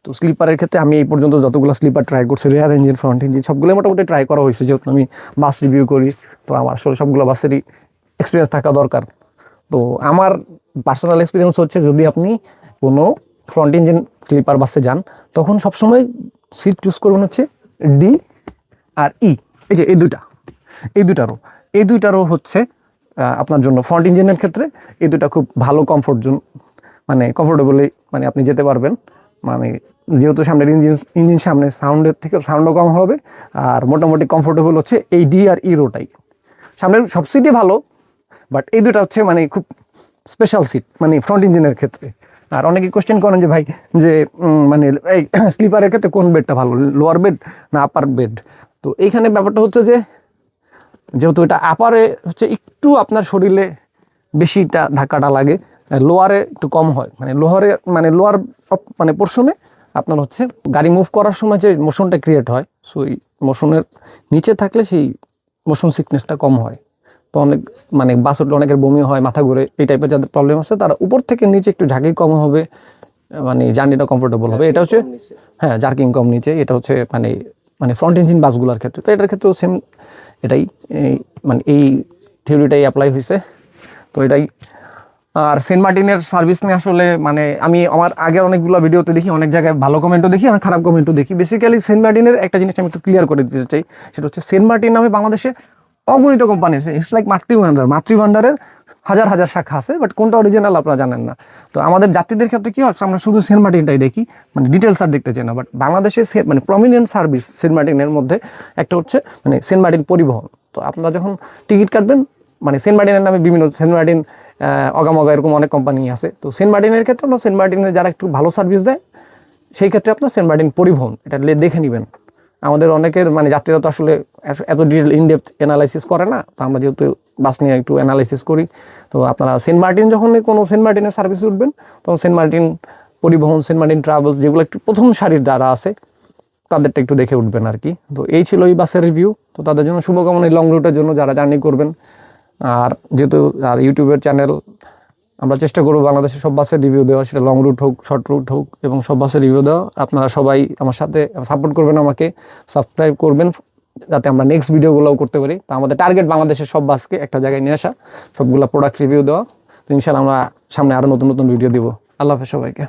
তো স্লিপারের ক্ষেত্রে আমি এই পর্যন্ত যতগুলো স্লিপার ট্রাই করছি, রেয়ার ইঞ্জিন, ফ্রন্ট ইঞ্জিন সবগুলো মোটামুটি ট্রাই করা হয়েছে, যেহেতু আমি বাস রিভিউ করি, তো আমার আসলে সবগুলো বাসেরই এক্সপিরিয়েন্স থাকা দরকার। তো আমার পার্সোনাল এক্সপিরিয়েন্স হচ্ছে, যদি আপনি কোনো ফ্রন্ট ইঞ্জিন স্লিপার বাসে যান, তখন সবসময় সিট চুজ করবেন হচ্ছে ডি আর ই, এই যে এই দুইটারও হচ্ছে আপনার জন্য ফ্রন্ট ইঞ্জিনের ক্ষেত্রে এই দুটা খুব ভালো কমফোর্ট জোন, মানে কমফোর্টেবলি মানে আপনি যেতে পারবেন, মানে যেহেতু সামনের ইঞ্জিন সামনে সাউন্ডের থেকে সাউন্ডও কম হবে, আর মোটামুটি কমফোর্টেবল হচ্ছে এই ডি আর ই রোটাই। সামনের সব সিটই ভালো, বাট এই দুটা হচ্ছে মানে খুব স্পেশাল সিট মানে ফ্রন্ট ইঞ্জিনের ক্ষেত্রে। আর অনেকে কোশ্চেন করেন যে ভাই যে মানে এই স্লিপারের ক্ষেত্রে কোন বেডটা ভালো, লোয়ার বেড না আপার বেড? তো এইখানে ব্যাপারটা হচ্ছে যে, যেহেতু এটা আপারে হচ্ছে একটু আপনার শরীরে বেশিটা ধাক্কাটা লাগে, লোয়ারে একটু কম হয়, মানে লোয়ার মানে পোর্শনে আপনার হচ্ছে গাড়ি মুভ করার সময় যে মোশনটা ক্রিয়েট হয়, সো এই মোশনের নিচে থাকলে সেই মোশন সিকনেসটা কম হয়। তো অনেক মানে বাস উঠলে অনেকের বমি হয়, মাথা ঘুরে, এই টাইপের যাদের প্রবলেম আছে তারা উপর থেকে নিচে একটু ঝাঁকি কম হবে, মানে জার্নিটা কমফোর্টেবল হবে। এটা হচ্ছে হ্যাঁ, জার্কিং কম নিচে, এটা হচ্ছে মানে ফ্রন্ট ইঞ্জিন বাসগুলোর ক্ষেত্রে। তো এটার ক্ষেত্রেও সেম, এটাই মানে এই থিওরিটাই অ্যাপ্লাই হয়েছে। তো এটাই। আর সেন্ট মার্টিনের সার্ভিস নিয়ে আসলে মানে আমি আমার আগে অনেকগুলো ভিডিওতে দেখি, অনেক জায়গায় ভালো কমেন্টও দেখি, অনেক খারাপ কমেন্টও দেখি। বেসিক্যালি সেন্ট মার্টিনের একটা জিনিস আমি একটু ক্লিয়ার করে দিতে চাই, সেটা হচ্ছে সেন্ট মার্টিন নামে বাংলাদেশে অগণিত কোম্পানি আছে। ইটস লাইক মাতৃভান্ডারের হাজার হাজার শাখা আছে, বাট কোনটা অরিজিনাল আপনারা জানেন না। তো আমাদের যাত্রীদের ক্ষেত্রে কি হচ্ছে, আমরা শুধু সেন্ট মার্টিনটাই দেখি, মানে ডিটেলস আর দেখতে চাই না। বাট বাংলাদেশে মানে প্রমিনেন্ট সার্ভিস সেন্ট মার্টিনের মধ্যে একটা হচ্ছে মানে সেন্ট মার্টিন পরিবহন। তো আপনারা যখন টিকিট কাটবেন, মানে সেন্ট মার্টিনের নামে বিভিন্ন সেন্ট মার্টিন অগামগা এরকম অনেক কোম্পানি আছে। তো সেন্ট মার্টিনের ক্ষেত্রে আপনার সেন্ট মার্টিনের যারা একটু ভালো সার্ভিস দেয়, সেই ক্ষেত্রে আপনার সেন্ট মার্টিন পরিবহন এটা দেখে নেবেন। আমাদের অনেকের মানে যাত্রীরা তো আসলে এত ডিটেল ইনডেপথ অ্যানালাইসিস করে না, তো আমরা যেহেতু বাস নিয়ে একটু অ্যানালাইসিস করি। তো আপনারা সেন্ট মার্টিন যখন কোনো সেন্ট মার্টিনের সার্ভিস উঠবেন, তখন সেন্ট মার্টিন পরিবহন, সেন্ট মার্টিন ট্রাভেলস যেগুলো একটু প্রথম সারির যারা আছে তাদেরটা একটু দেখে উঠবেন আর কি। তো এই ছিল এই বাসের রিভিউ। তো তাদের জন্য শুভকামনা, লং রুটের জন্য যারা জার্নি করবেন। আর যেহেতু আর ইউটিউবের চ্যানেল, আমরা চেষ্টা করবো বাংলাদেশের সব বাসের রিভিউ দেওয়া, সেটা লং রুট হোক, শর্ট রুট হোক, এবং সব বাসের রিভিউ দেওয়া। আপনারা সবাই আমার সাথে সাপোর্ট করবেন, আমাকে সাবস্ক্রাইব করবেন, যাতে আমরা নেক্সট ভিডিওগুলোও করতে পারি। তো আমাদের টার্গেট বাংলাদেশের সব বাসকে একটা জায়গায় নিয়ে আসা, সবগুলো প্রোডাক্ট রিভিউ দেওয়া। তো ইনশাআল্লাহ আমরা সামনে আরও নতুন নতুন ভিডিও দিব। আল্লাহ হাফেজ সবাইকে।